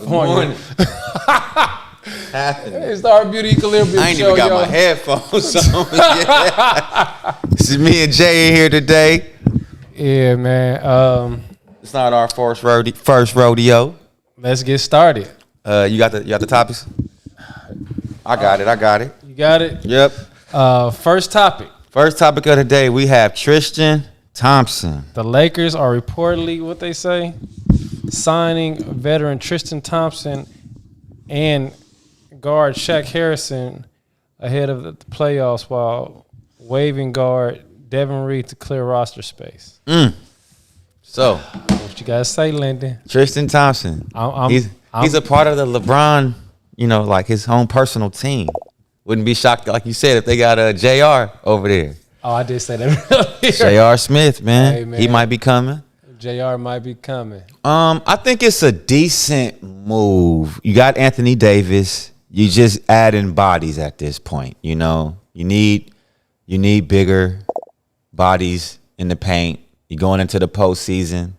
California. It's the Art Beauty Equilibrium I ain't show, even got yo. my headphones on. Yeah. This is me and Jay in here today. Yeah, man. It's not our first rodeo. Let's get started. You got the topics? I got it. You got it? Yep. First topic. First topic of the day, we have Tristan Thompson. The Lakers are reportedly, what they say, signing veteran Tristan Thompson and guard Shaq Harrison ahead of the playoffs while waiving guard Devin Reed to clear roster space. So, What you guys say, Lynden? Tristan Thompson. He's a part of the LeBron, like his own personal team. Wouldn't be shocked, like you said, if they got a JR over there. Oh, I did say that earlier. J.R. Smith, man. Hey, man. He might be coming. JR might be coming. I think it's a decent move. You got Anthony Davis. You just adding bodies at this point. You need bigger bodies in the paint. You're going into the postseason.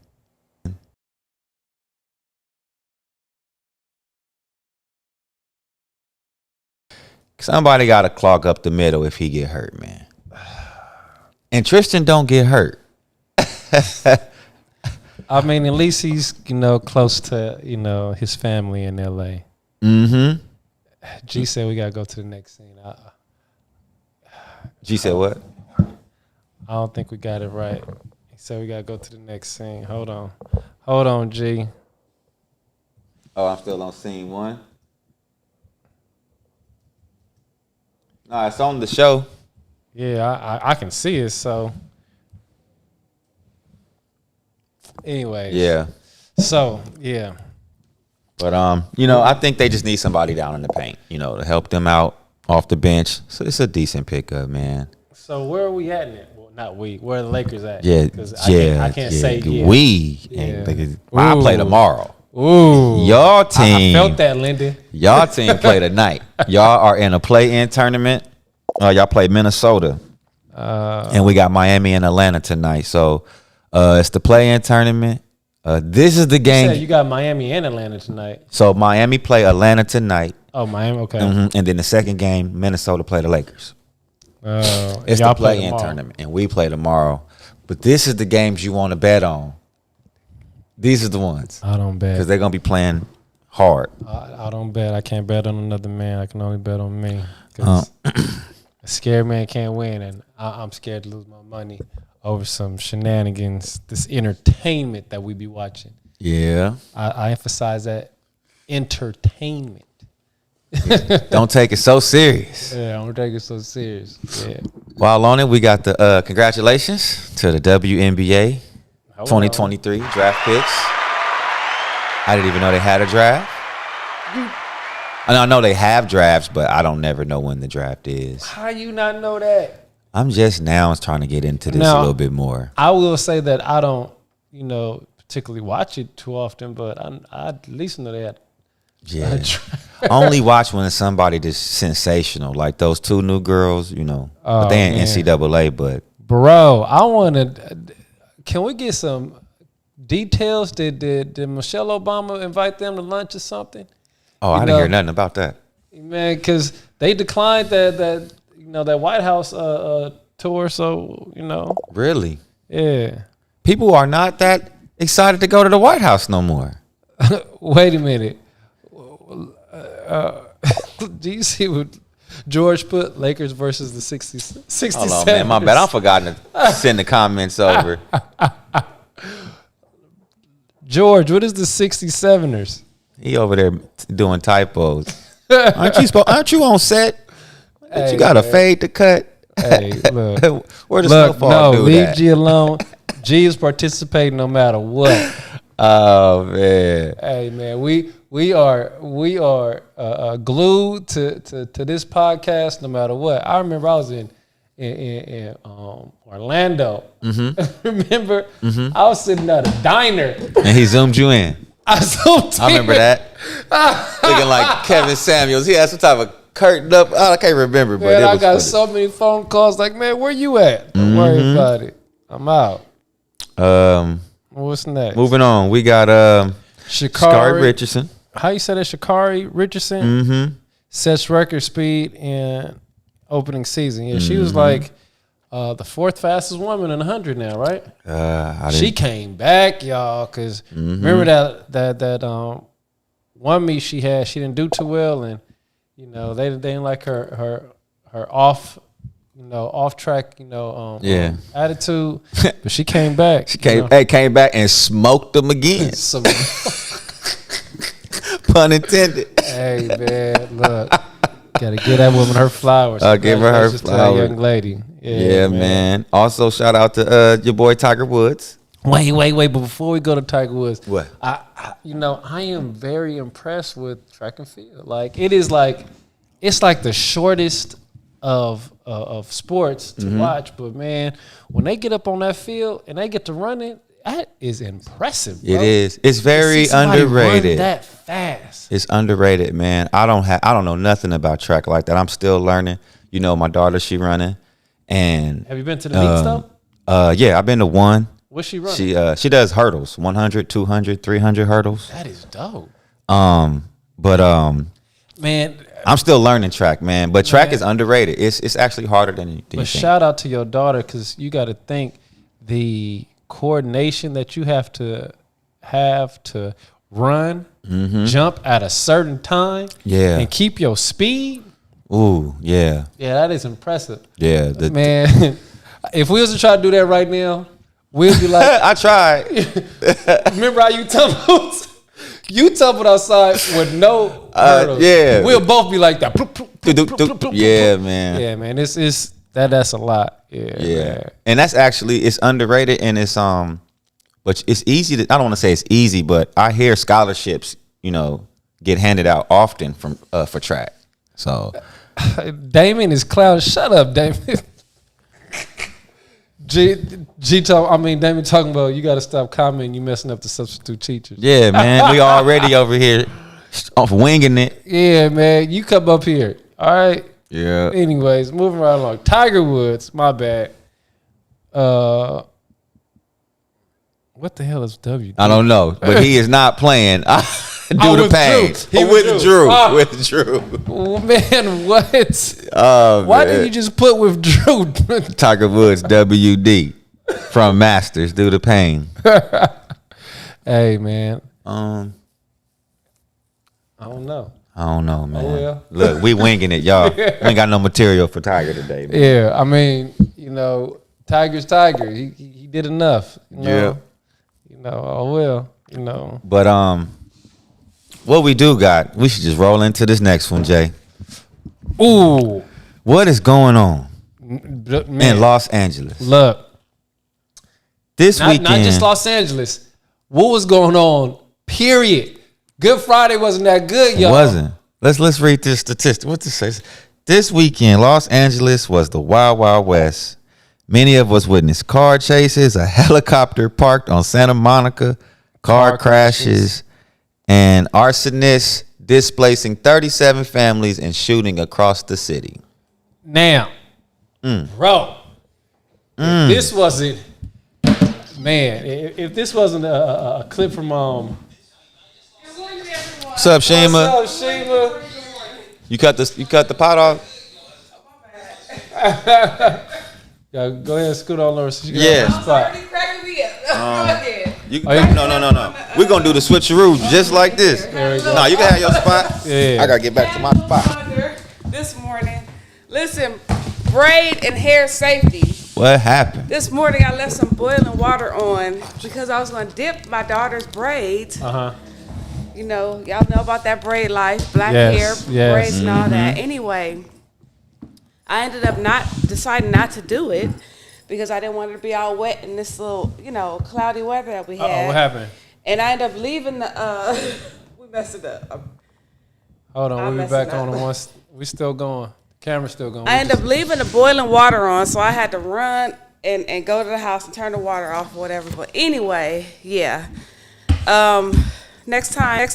Somebody got to clog up the middle if he get hurt, man. And Tristan don't get hurt. I mean, at least he's, close to, his family in L.A. Mm-hmm. G said we got to go to the next scene. G said what? I don't think we got it right. He said we got to go to the next scene. Hold on, G. Oh, I'm still on scene one. No, it's on the show. Yeah, I can see it, so. Anyways. Yeah. So, yeah. But, I think they just need somebody down in the paint, to help them out off the bench. So it's a decent pickup, man. So where are we at in it? Well, not we. Where are the Lakers at? Yeah, I can't say yeah. We. Yeah. I play tomorrow. Ooh. Your team. I felt that, Lynden. Y'all team play tonight. Y'all are in a play-in tournament. Y'all play Minnesota. And we got Miami and Atlanta tonight. So it's the play-in tournament. This is the game. You got Miami and Atlanta tonight. So Miami play Atlanta tonight. Oh, Miami, okay. Mm-hmm. And then the second game, Minnesota play the Lakers. It's the play-in tournament, and we play tomorrow. But this is the games you want to bet on. These are the ones. I don't bet. Because they're going to be playing hard. I don't bet. I can't bet on another man. I can only bet on me. Because a scared man can't win, and I'm scared to lose my money over some shenanigans, this entertainment that we be watching. Yeah. I emphasize that entertainment. Don't take it so serious. Yeah, don't take it so serious. Yeah. While on it, we got the congratulations to the WNBA 2023 draft picks. I didn't even know they had a draft. I know they have drafts, but I don't never know when the draft is. How you not know that? I'm just now trying to get into this a little bit more. I will say that I don't, particularly watch it too often, but I at least know they had. Yeah. Only watch when it's somebody that's sensational, like those two new girls, but they ain't NCAA, but. Bro, I want to. Can we get some details? Did Michelle Obama invite them to lunch or something? Oh, I didn't hear nothing about that. Man, because they declined that White House tour, so, Really? Yeah. People are not that excited to go to the White House no more. Wait a minute. Do you see what George put? Lakers versus the 67ers. Hold on, man. My bad. I'm forgotten to send the comments over. George, what is the 67ers? He over there doing typos. Aren't you on set? Hey, you got a fade to cut? Hey, look. Where does Snowfall do leave that? G alone. G is participating no matter what. Oh man. Hey man, we are glued to this podcast no matter what. I remember I was in Orlando. Mm-hmm. Remember, I was sitting at a diner and he zoomed you in. I remember that. Looking like Kevin Samuels. He had some type of curtain up. I can't remember, but man, I got funny. so many phone calls like, man, where you at? Don't worry about it. I'm out. What's next? Moving on. We got Shakari Richardson. how you said that, Sha'Carri Richardson sets record speed in opening season. Yeah, she was like the fourth fastest woman in 100 now, right? She came back, y'all, because remember that one meet she had, she didn't do too well, and you know they didn't like her off. Off track, attitude. But she came back. Came back and smoked them again. Pun intended. Hey man, look, gotta give that woman her flowers. Give her her flowers, to that young lady. Yeah, man. Also, shout out to your boy Tiger Woods. Wait. But before we go to Tiger Woods, what? I am very impressed with track and field. Like it's like the shortest of sports to watch, but man, when they get up on that field and they get to run it, that is impressive, bro. It is. It's very underrated. Run that fast. It's underrated, man. I don't know nothing about track like that. I'm still learning. My daughter, she running. And have you been to the meets though? Yeah, I've been to one. What's she running? She does hurdles, 100, 200, 300 hurdles. That is dope. Man, I'm still learning track, man. But track is underrated. It's actually harder than you think. But shout out to your daughter, because you got to think the coordination that you have to run, jump at a certain time, and keep your speed. Ooh, yeah. Yeah, that is impressive. Yeah. Man, if we was to try to do that right now, we'd be like... I tried. Remember how you tumbled outside with no hurdles. Yeah. We'll both be like that. Yeah, man. Yeah, man. That's a lot. Yeah. Man. And that's actually, it's underrated, and it's but it's easy to, I don't want to say it's easy, but I hear scholarships, get handed out often for track. So Damon is clown. Shut up, Damon. Damon talking about you got to stop commenting. You messing up the substitute teachers. Yeah, man. We already over here winging it. Yeah, man. You come up here. All right. Yeah. Anyways, moving right along. Tiger Woods. My bad. What the hell is WD? I don't know, but he is not playing. Due to pain. He withdrew. Oh, man, what? Why did you just put withdrew? Tiger Woods, WD, from Masters, due to pain. Hey, man. I don't know. I don't know, man. Oh, yeah. Look, we winging it, y'all. We ain't got no material for Tiger today, man. Yeah, I mean, Tiger's Tiger. He did enough. Yeah. Oh well, But what we do got, we should just roll into this next one, Jay. Ooh. What is going on in Los Angeles? Look. This weekend. Not just Los Angeles. What was going on, period. Good Friday wasn't that good, y'all. It wasn't. Let's read this statistic. What this says? This weekend, Los Angeles was the Wild Wild West. Many of us witnessed car chases, a helicopter parked on Santa Monica, car crashes, and arsonists displacing 37 families and shooting across the city. Now, bro, if this wasn't, man, if this wasn't a clip from What's up, Shima? What's up, Shima? You cut the pot off? Yeah, go ahead and scoot on over so you can Yeah. have a spot. No. We're going to do the switcheroo just like this. There we go. No, you can have your spot. Yeah. I got to get back to my spot. This morning, listen, braid and hair safety. What happened? This morning I left some boiling water on because I was going to dip my daughter's braids. Uh-huh. Y'all know about that braid life, black hair, yes. braids and all that. Anyway, I ended up deciding not to do it because I didn't want it to be all wet in this little, cloudy weather that we had. What happened? And I ended up leaving the, we messed it up. Hold on, we'll be back on it once. We still going. Camera's still going. I ended up leaving the boiling water on, so I had to run and go to the house and turn the water off or whatever. But anyway, yeah. Next time.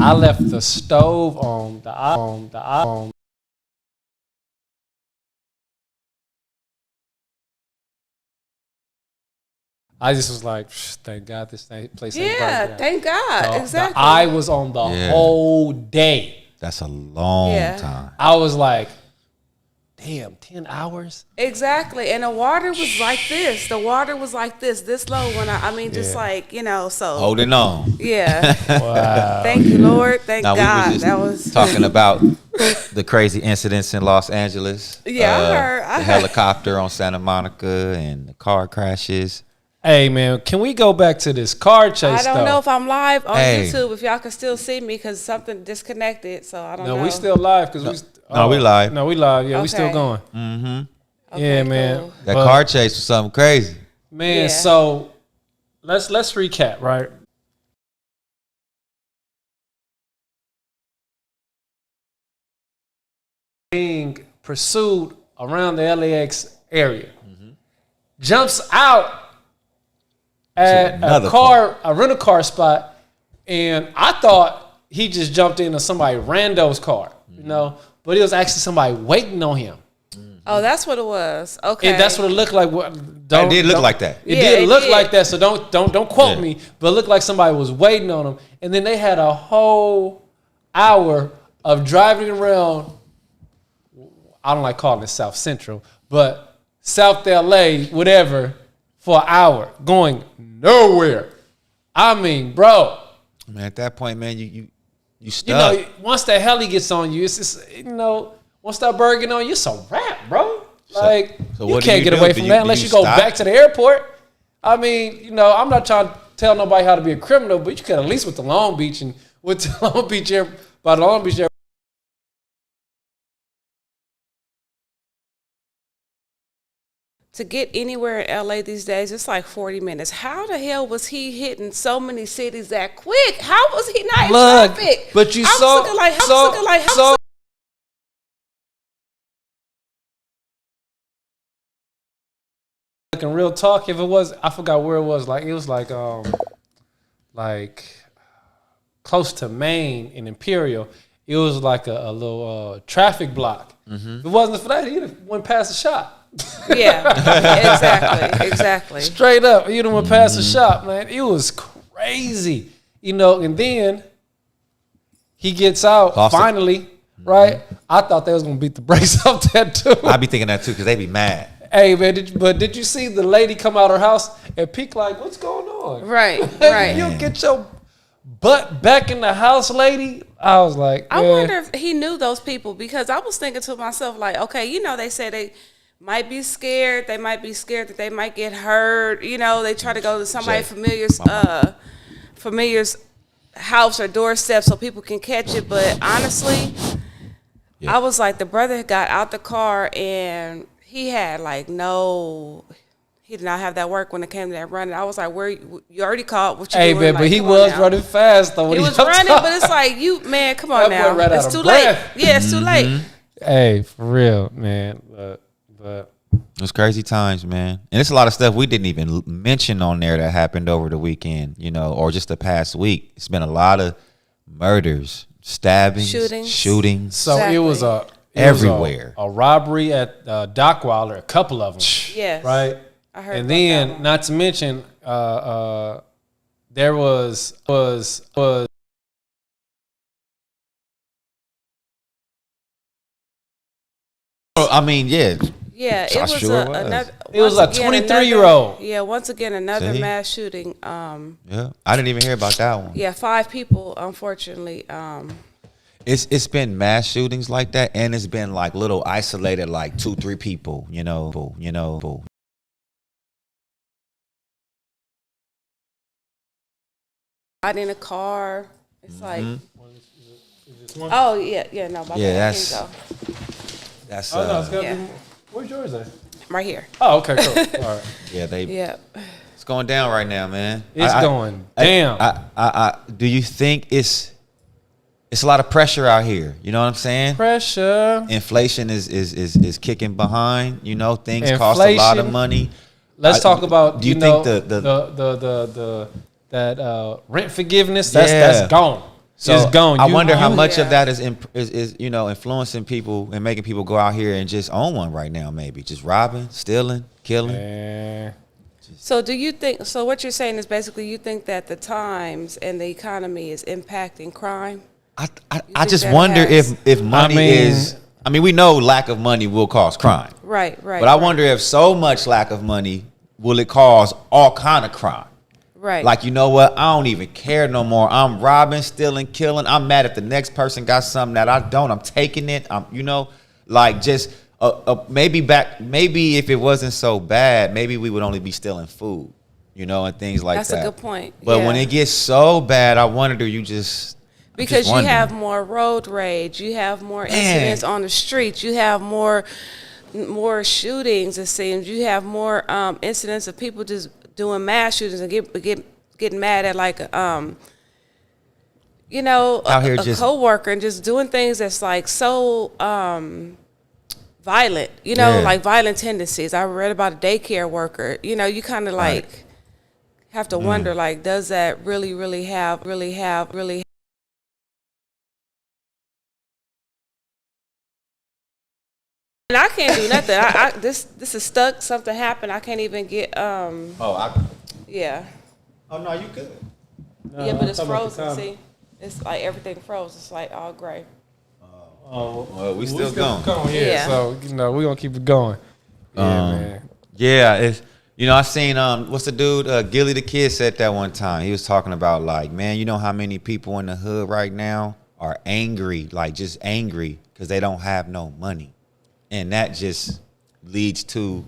I left the stove on the I just was like, thank God this place ain't Yeah, burnt down. thank God. So Exactly. I was on the whole day. That's a long time. I was like, damn, 10 hours? Exactly. And the water was like this. The water was like this low when just like, so. Holding on. Yeah. Wow. Thank you, Lord. Thank Now, God. we was just That was talking about the crazy incidents in Los Angeles. Yeah, I heard. The helicopter on Santa Monica and the car crashes. Hey, man, can we go back to this car chase, I don't know if I'm live on Hey. YouTube, if y'all can still see me because something disconnected, so I don't know. No, we still live because we live. No, we live. Yeah, we still Okay. going. Okay, Yeah, man. cool. That But, car chase was something crazy. man. Yeah. So let's recap, right? Being pursued around the LAX area, jumps out at another a rental car spot, and I thought he just jumped into somebody rando's car, but it was actually somebody waiting on him. Oh, that's what it was. Okay. And that's what it looked like. It did look like that. It Yeah, did it look did. like that. So don't quote Yeah. me, but it looked like somebody was waiting on him. And then they had a whole hour of driving around. I don't like calling it South Central, but South LA, whatever, for an hour, going nowhere. I mean, bro, Man, at that point, man, you stuck. once that heli gets on you, it's once that bird get on you, it's a wrap, bro. Like, so you what do can't you get do? away Do from you- that do unless you you go stop? back to the airport. I mean, I'm not trying to tell nobody how to be a criminal, but you could at least with the Long Beach and with the Long Beach Air, by the Long Beach Air. to get anywhere in LA these days, it's like 40 minutes. How the hell was he hitting so many cities that quick? How was he not in Look, traffic? but you I was saw, looking like, in real talk, if it was, I forgot where it was. Like, it was like close to Maine and Imperial. It was like a little traffic block. If it wasn't for that, he'd have went past the shop. Yeah, exactly. Straight up, you done went past the shop, man. It was crazy, and then he gets out Lost it. finally, right? I thought they was gonna beat the brakes off that too. I be thinking that too because they be mad. Hey man, did you see the lady come out her house and peek like, what's going on? Right, Hey, right. you get your butt back in the house, lady. I was like, I man. wonder if he knew those people because I was thinking to myself, like, okay, they say they might be scared. They might be scared that they might get hurt. They try to go to somebody Jay, familiar's house or doorstep so people can catch it. But honestly, Yeah. I was like, the brother got out the car and he had he did not have that work when it came to that running. I was like, where you already caught? What you Hey doing? man, Like, but he come on was now. running fast though. When He was jumped running, out. but it's like, man, come on That boy now. ran out It's of too breath. late. Yeah, it's too late. Hey, for real, man. But It was crazy times, man. And it's a lot of stuff we didn't even mention on there that happened over the weekend, or just the past week. It's been a lot of murders, stabbings, shootings. so it was Everywhere. a robbery at Dockweiler, a couple of them. Yes. Right. I heard And about then, that one. not to mention, there was I mean, yeah. Yeah, it I was sure was. another. It was once a again, 23-year-old. Yeah, once again another See? mass shooting. Yeah. I didn't even hear about that one. Yeah, 5 people unfortunately. It's been mass shootings like that, and it's been like little isolated, like 2-3 people, Got in a car. It's like. Mm-hmm. Oh yeah, no. My Yeah, bad. that's- Here you go. That's oh no, it's gotta Yeah. be, where's yours at? Right here. Oh, okay, cool. All right, yeah, Yeah. it's going down right now, man. it's going down. Do you think it's a lot of pressure out here? You know what I'm saying? Pressure. Inflation is kicking behind. Things cost a lot of Inflation. money. Let's talk about. Do you know, think that rent forgiveness? Yeah. That's gone. So It's gone. I wonder how much Yeah. of that is influencing people and making people go out here and just own one right now. Maybe just robbing, stealing, killing. Man. So do you think, so what you're saying is basically you think that the times and the economy is impacting crime? I just that wonder has- if money is. I mean, we know lack of money will cause crime. Right. But I wonder if so much lack of money will it cause all kind of crime. Right. Like, you know what? I don't even care no more. I'm robbing, stealing, killing. I'm mad if the next person got something that I don't. I'm taking it. Like just maybe if it wasn't so bad, maybe we would only be stealing food, and things like that. That's a good point. But Yeah. when it gets so bad, I wonder, do you just Because you have more road rage, you have more incidents on the streets, you have more shootings. It seems you have more incidents of people just doing mass shootings and getting mad at like out here a just coworker and just doing things that's like so violent. Like violent tendencies. I read about a daycare worker. You kind of like have to wonder like, does that really have And I can't do nothing. This is stuck. Something happened. I can't even get. Yeah. Oh no, you good. No, Yeah, but it's I'm talking about the frozen. time. See, it's like everything froze. It's like all gray. Oh, Well, we still going. Yeah. So we're gonna keep it going. Yeah, man. Yeah, it's I seen what's the dude Gilly the Kid said that one time. He was talking about like, man, you know how many people in the hood right now are angry, like just angry because they don't have no money, and that just leads to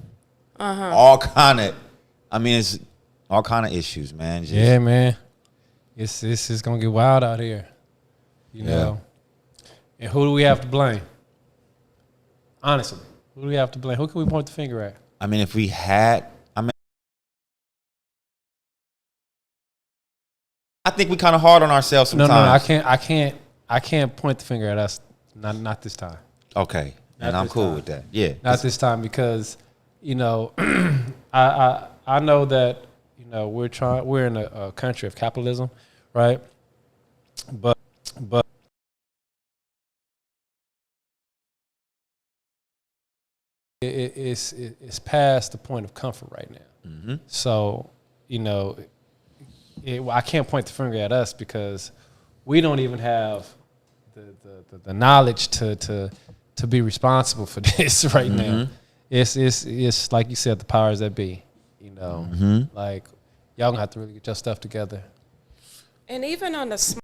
all kind of, it's all kind of issues, man. Just, Yeah, man. It's gonna get wild out here. You know. And who do we have to blame? Honestly, who do we have to blame? Who can we point the finger at? if we had, I think we kind of hard on ourselves sometimes. No, I can't point the finger at us. Not this time. Okay, Not and I'm this cool time. with that. Yeah, Not this time because, I know that we're in a country of capitalism, right? But it's past the point of comfort right now. Mm-hmm. So I can't point the finger at us because we don't even have the knowledge to be responsible for this right now. It's like you said, the powers that be. Like y'all gonna have to really get your stuff together. And even on the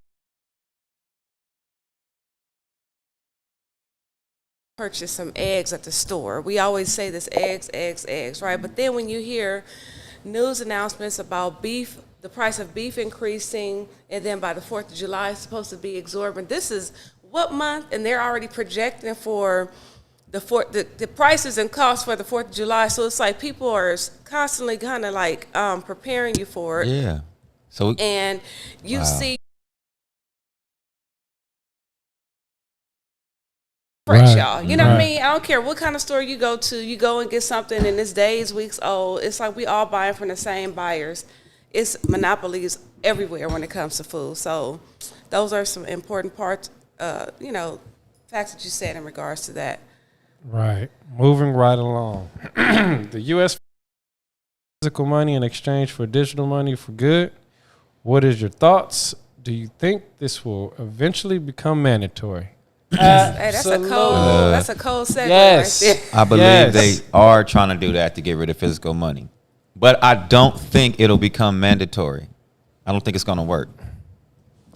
purchase some eggs at the store. We always say this eggs, right? But then when you hear news announcements about beef, the price of beef increasing, and then by the 4th of July it's supposed to be exorbitant. This is what month? And they're already projecting for the prices and costs for the 4th of July. So it's like people are constantly kind of like preparing you for it. yeah. So And you see Right. y'all. You know what I Right. mean? I don't care what kind of store you go to. You go and get something and it's days, weeks old. It's like we all buying from the same buyers. It's monopolies everywhere when it comes to food. So those are some important parts, facts that you said in regards to that. Right. Moving right along. The U.S. physical money in exchange for digital money for good. What is your thoughts? Do you think this will eventually become mandatory? Hey, that's a cold segue Yes. right there. I believe Yes. they are trying to do that to get rid of physical money. But I don't think it'll become mandatory. I don't think it's going to work.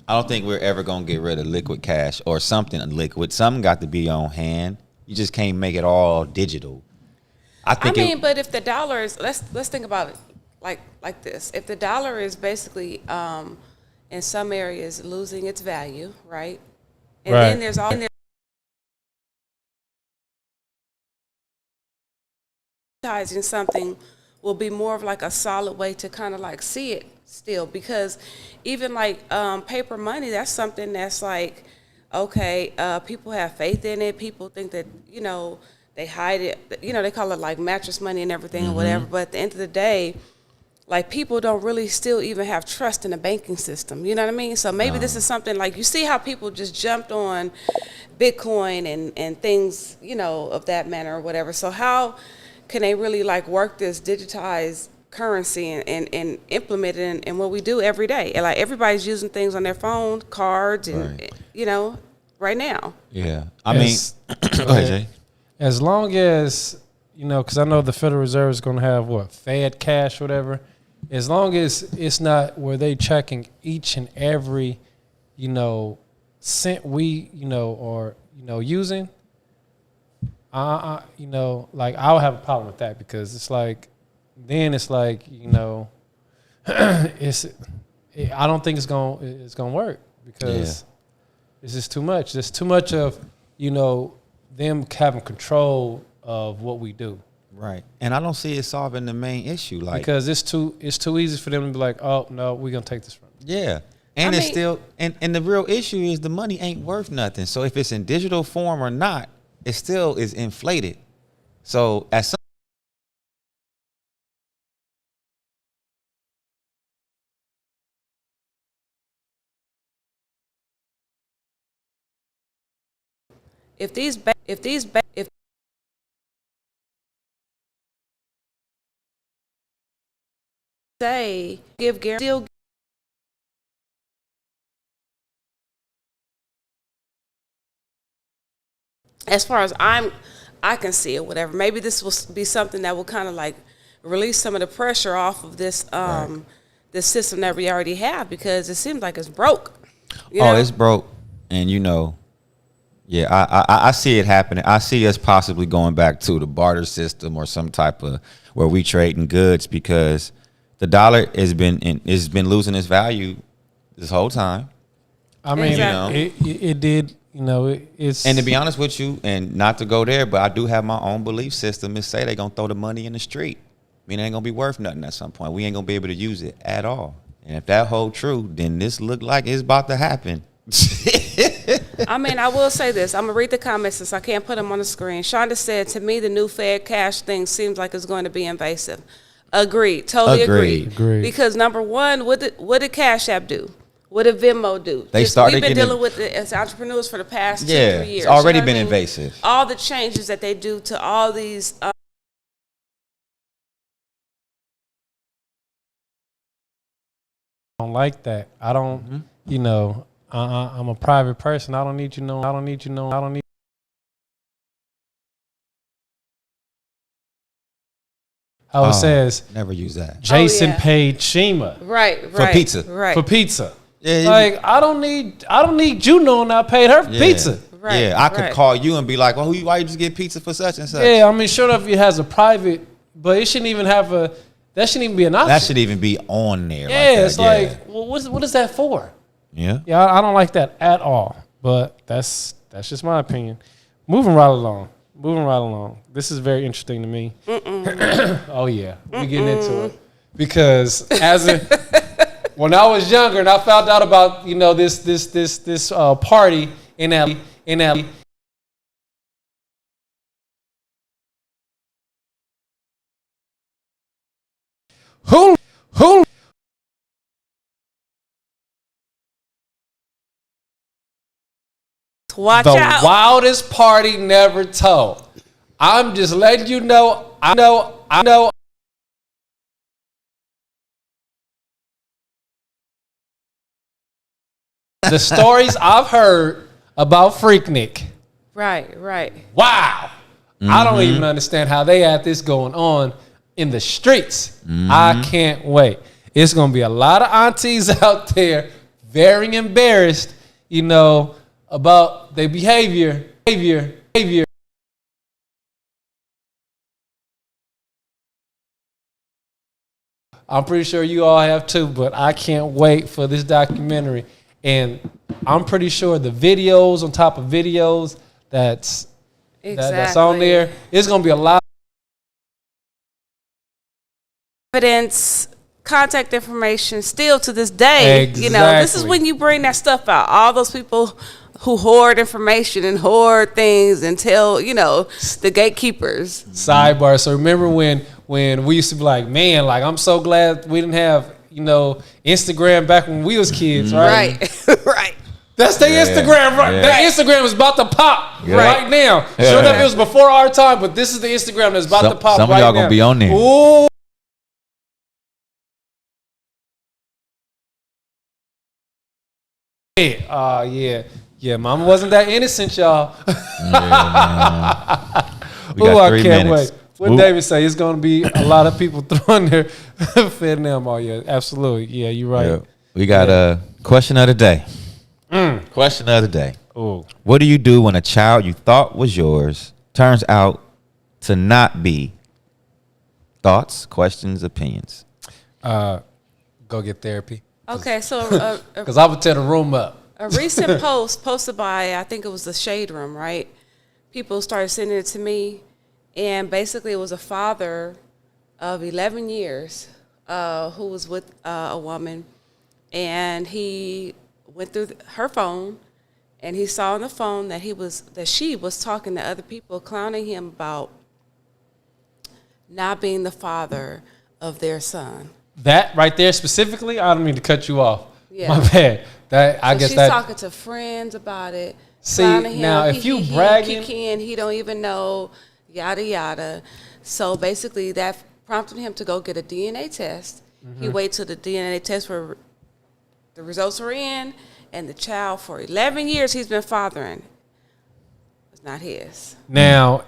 I don't think we're ever going to get rid of liquid cash or something liquid. Something got to be on hand. You just can't make it all digital. But if the dollar is, let's think about it like this. If the dollar is basically in some areas losing its value, right? And Right. then there's all advertising something will be more of like a solid way to kind of like see it still, because even like paper money, that's something that's like, okay, people have faith in it. People think that, they hide it, they call it like mattress money and everything or whatever. But at the end of the day, like people don't really still even have trust in the banking system. You know what I mean? So maybe this is something like, you see how people just jumped on Bitcoin and things, of that manner or whatever. So how can they really like work this digitized currency and implement it in what we do every day. And like everybody's using things on their phone, cards, and right now. Yeah, I mean, go ahead, Jay. As long as because I know the Federal Reserve is going to have Fed cash, whatever. As long as it's not where they checking each and every, cent we, or using. Like I'll have a problem with that because it's like, then it's like, I don't think it's gonna work because it's just too much. There's too much of, them having control of what we do. Right. And I don't see it solving the main issue. Like, because it's too easy for them to be like, oh no, we're gonna take this from you. Yeah. And still and the real issue is the money ain't worth nothing. So if it's in digital form or not, it still is inflated. So at some if say give guarantee. As far as I can see it, whatever. Maybe this will be something that will kind of like release some of the pressure off of this this system that we already have because it seems like it's broke. It's broke, and I see it happening. I see us possibly going back to the barter system or some type of where we trading goods because the dollar has been losing its value this whole time. I mean, it did. It's and to be honest with you, and not to go there, but I do have my own belief system and say they're gonna throw the money in the street. I mean, it ain't gonna be worth nothing at some point. We ain't gonna be able to use it at all. And if that hold true, then this look like it's about to happen. I mean, I will say this. I'm gonna read the comments since I can't put them on the screen. Shonda said, "To me, the new Fed cash thing seems like it's going to be invasive." Agreed. Totally agreed. Because number one, what did Cash App do? What did Venmo do? We've been dealing with it as entrepreneurs for the past 2-3 years. It's already been invasive. All the changes that they do to all these. I don't like that. I don't. I'm a private person. I don't need I don't need. How it says. Never use that. Jason paid Shima. Right. For pizza. Right. For pizza. Yeah, like I don't need you knowing I paid her for pizza. Right. Yeah, I could call you and be like, well, why you just get pizza for such and such? Yeah, I mean, sure enough, it has a private, but it shouldn't even have that shouldn't even be an option. That should even be on there. Yeah, it's like, well, what is that for? Yeah. Yeah, I don't like that at all. But that's just my opinion. Moving right along. This is very interesting to me. Oh yeah, we getting into it because when I was younger and I found out about this party in LA. Who Watch the out. wildest party never told. I'm just letting you know. I know. The stories I've heard about Freaknik. Right. Wow. I don't even understand how they had this going on in the streets. I can't wait. It's going to be a lot of aunties out there very embarrassed, about their behavior. I'm pretty sure you all have too, but I can't wait for this documentary. And I'm pretty sure the videos on top of videos that's on there, it's going to be a lot of evidence, contact information still to this day. Exactly. This is when you bring that stuff out. All those people who hoard information and hoard things and tell, the gatekeepers. Sidebar. So remember when we used to be like, man, like I'm so glad we didn't have, Instagram back when we was kids, right? Right. That's the Instagram, right? Yeah. That Instagram is about to pop right now. Sure enough, it was before our time, but this is the Instagram that's about to pop right now. Some of y'all gonna be on there. Ooh. Yeah, mama wasn't that innocent, y'all. We got 3 can't minutes. wait. What David say? It's going to be a lot of people throwing their fed them. Oh, yeah, absolutely. Yeah, you're right. Yeah. We got a question of the day. Question of the day. Ooh. What do you do when a child you thought was yours turns out to not be? Thoughts, questions, opinions. Go get therapy. Okay, so Because I would tear the room up. a recent post posted by, I think it was the Shade Room, right? People started sending it to me, and basically it was a father of 11 years who was with a woman, and he went through her phone, and he saw on the phone that she was talking to other people, clowning him about not being the father of their son. That right there specifically, I don't mean to cut you off. Yeah. My bad. I guess she's that. talking to friends about it. See, clowning him. now, if you bragging- he don't even know, yada yada. So basically, that prompted him to go get a DNA test. He waited till the DNA test where the results were in, and the child for 11 years he's been fathering was not his. Now,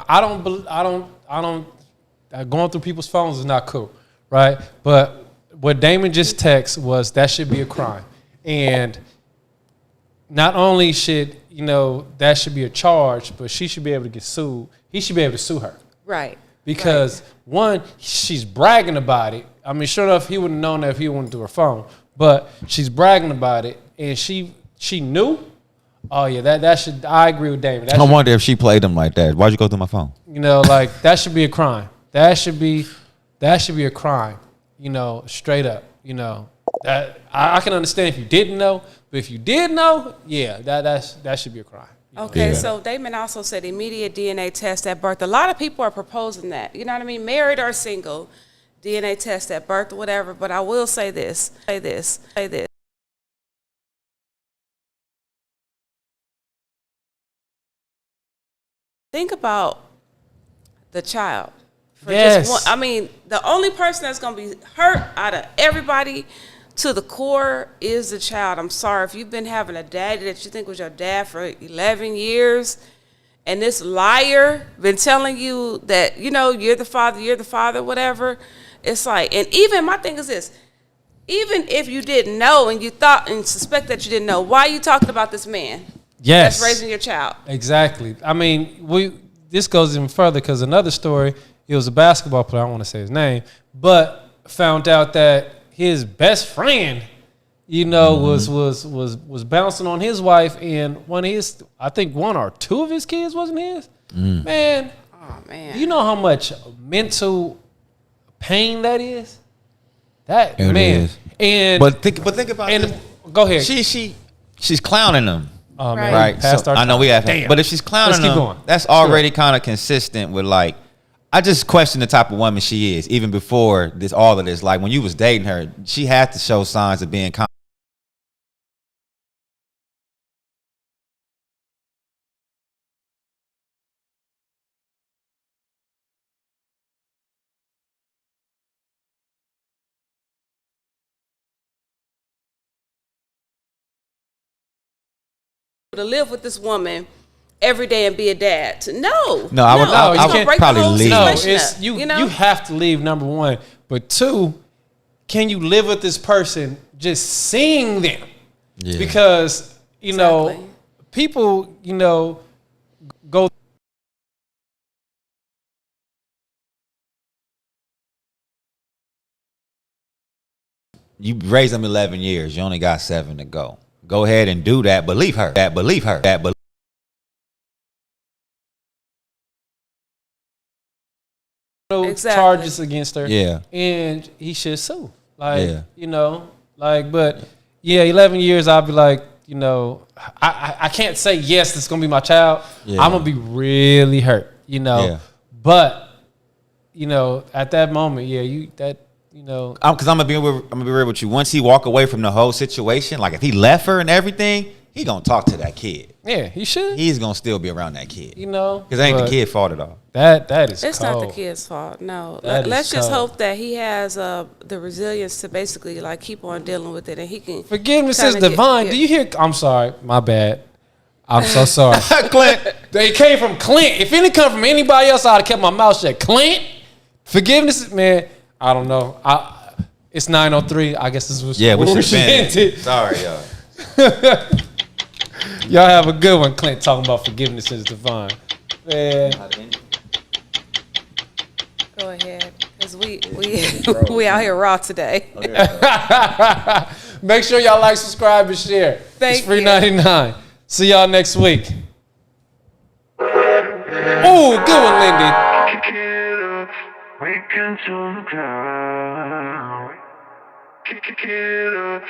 I don't. Going through people's phones is not cool, right? But what Damon just texted was that should be a crime, and not only should that should be a charge, but she should be able to get sued. He should be able to sue her, Right. because one, she's bragging about it. I mean, sure enough, he wouldn't have known that if he went through her phone, but she's bragging about it, and she knew. Oh yeah, that should. I agree with Damon. I wonder if she played him like that. Why'd you go through my phone? Like that should be a crime. That should be a crime. Straight up. That I can understand if you didn't know, but if you did know, yeah, that should be a crime. Okay, Yeah. so Damon also said immediate DNA test at birth. A lot of people are proposing that. You know what I mean? Married or single, DNA test at birth or whatever. But I will say this. Think about the child. Yes. Just one, I mean, the only person that's going to be hurt out of everybody to the core is the child. I'm sorry. If you've been having a daddy that you think was your dad for 11 years, and this liar been telling you that, you're the father, whatever, it's like, and even my thing is this, even if you didn't know and you thought and suspect that you didn't know, why are you talking about this man? Yes. That's raising your child. Exactly. I mean, this goes even further because another story, it was a basketball player, I don't want to say his name, but found out that his best friend, was bouncing on his wife, and I think one or two of his kids wasn't his. Man. Oh, man. You know how much mental pain that is? That, It man. is. And But think about and this. go ahead. She's clowning him. Oh, man. Right. we passed our I know time. we have, Damn. but if she's clowning Let's keep him, going. that's already kind of consistent with like. I just question the type of woman she is, even before all of this. Like when you was dating her, she had to show signs of being To live with this woman every day and be a dad. No. No, I would- No, I it's would gonna break probably the whole leave. No, situation it's up, you have to leave, number one. But two, can you live with this person just seeing them? Yeah. Because, Exactly. people, go You raised them 11 years. You only got 7 to go. Go ahead and do that. Believe her. Believe her. Exactly. charges against her. Yeah. And he should sue. Like, Yeah. but yeah, 11 years, I'll be like, I can't say, yes, this is going to be my child. Yeah. I'm going to be really hurt, Yeah. But, at that moment, Because I'm gonna be real with you. Once he walk away from the whole situation, like if he left her and everything, he gonna talk to that kid. Yeah, he should. He's gonna still be around that kid. You know, Because it ain't the kid's fault at all. That is. It's cold. not the kid's fault. No, That let's is just cold. hope that he has the resilience to basically like keep on dealing with it, and he can. Forgiveness is kinda divine. get- Do you hear? I'm sorry. My bad. I'm so sorry. Clint. They came from Clint. If it come from anybody else, I'd have kept my mouth shut. Clint, forgiveness, man. I don't know. It's 9:03. I guess this was Yeah, we what should ended. finish. Sorry, y'all. Y'all have a good one, Clint, talking about forgiveness is divine. Man. Go ahead, because we out here raw today. Make sure y'all like, subscribe, and share. Thank it's free you. 99. See y'all next week. Ooh, good one, Lynden. We can turn the ground. Kick it up.